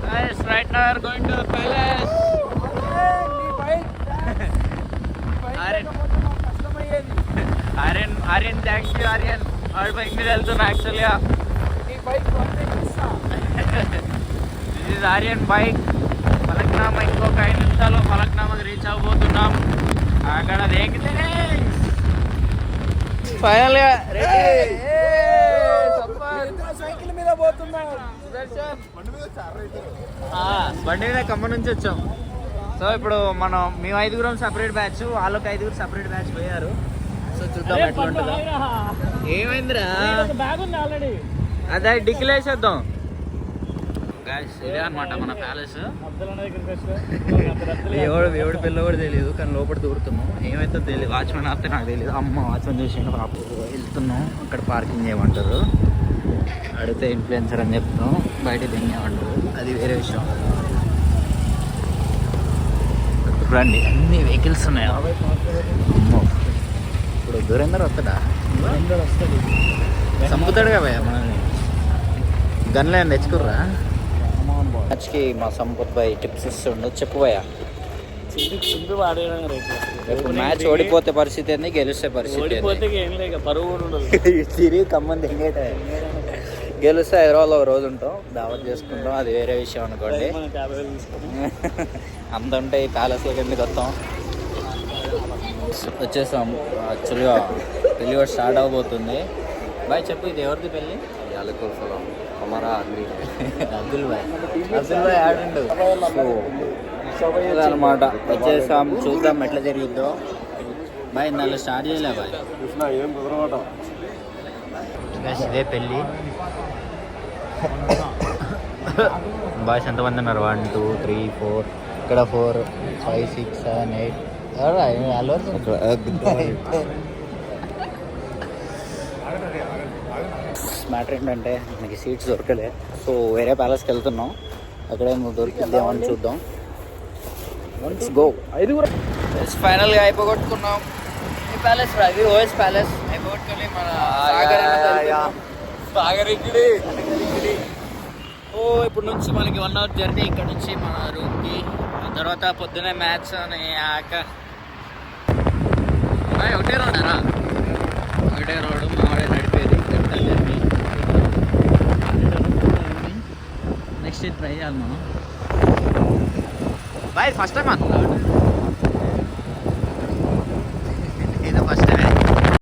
Guys, right now we are going to the palace. Aryan, thanks to Aryan. Our bike మీద వెళ్తున్నా యాక్చువల్గా. This is Aryan bike. Falaknuma ఇంకొక 5 నిమిషాల్లో ఫలక్నామాకి reach అవ్వబోతున్నాం. అక్కడ దేకితే ఫైనల్గా సైకిల్ మీద పోతున్నాం. బండి మీద ఖమ్మం నుంచి వచ్చాం. సో ఇప్పుడు మేము 5గురం సపరేట్ బ్యాచ్, వాళ్ళకి 5గురు సపరేట్ బ్యాచ్ పోయారు. సో చూద్దాం ఎట్లా ఉంటుందో. ఏమైందిరా బ్యాగ్ ఉంది ఆల్రెడీ, అదే డిక్కిలేసేద్దాం. గాయ్స్ ఇదే అనమాట మన ప్యాలెస్. ఎవడు పిల్ల కూడా తెలియదు, కానీ లోపల దూరుతున్నాం. ఏమైతే తెలియదు, వాచ్మెన్ వస్తే నాకు తెలియదు. అమ్మ వాచ్మెన్ చూసిండు, వెళ్తున్నాం. అక్కడ పార్కింగ్ చేయమంటారు, అడిగితే ఇన్ఫ్లుయెన్సర్ అని చెప్తాం, బయట దింగేమంటారు, అది వేరే విషయం. రండి, అన్ని వెహికల్స్ ఉన్నాయి. అమ్మో, ఇప్పుడు దూరేందర్ వస్తాడా? చంపుతాడు కదా మనల్ని. గన్లు ఏం తెచ్చుకుర్రా? మ్యాచ్కి మా సంపత్ భాయ్ టిప్స్ ఇస్తుండు. చెప్పు భయ్యా. ఇప్పుడు మ్యాచ్ ఓడిపోతే పరిస్థితి ఏంది, గెలిస్తే పరిస్థితి తిరిగి ఖమ్మం దింగేట. గెలిస్తే హైదరాబాద్లో ఒక రోజు ఉంటాం, దావత్ చేసుకుంటాం, అది వేరే విషయం అనుకోండి. అంత ఉంటే ఈ ప్యాలెస్లోకి ఎందుకు వస్తాం. వచ్చేసాం. యాక్చువల్గా పెళ్ళి కూడా స్టార్ట్ అవబోతుంది. బాయ్ చెప్పు, ఇది ఎవరిది పెళ్ళి? అబ్దుల్ భాయ్ ఆడండు. సో అనమాట వచ్చేసాం, చూద్దాం ఎట్లా జరిగిద్దో. బాయ్ నన్ను స్టార్ట్ చేయలే బాయ్. ఇదే పెళ్ళి. బాయ్స్ ఎంతమంది ఉన్నారు? 1 2 3 4, ఇక్కడ 4 5 6 7 8. మ్యాటర్ ఏంటంటే మనకి సీట్స్ దొరకలే, సో వేరే ప్యాలెస్కి వెళ్తున్నాం. అక్కడే దొరికిద్దామని చూద్దాం. Let's go. ఫైనల్గా అయిపోగొట్టుకున్నాం ఈ ప్యాలెస్. అది ఓఎస్ ప్యాలెస్ అయిపోగొట్టుకొని మన సాగరికిడి. ఇప్పుడు నుంచి మనకి 1 అవర్ జర్నీ ఇక్కడ నుంచి మన రూమ్కి. ఆ తర్వాత పొద్దునే మ్యాచ్ అని ఒకటే రోడ్డారా? ఒకటే రోడ్డు, మావాడే నడిపేది. జర్నీ నెక్స్ట్ ట్రై చేయాలి మనం. బాయ్ ఫస్ట్ టైం అన్న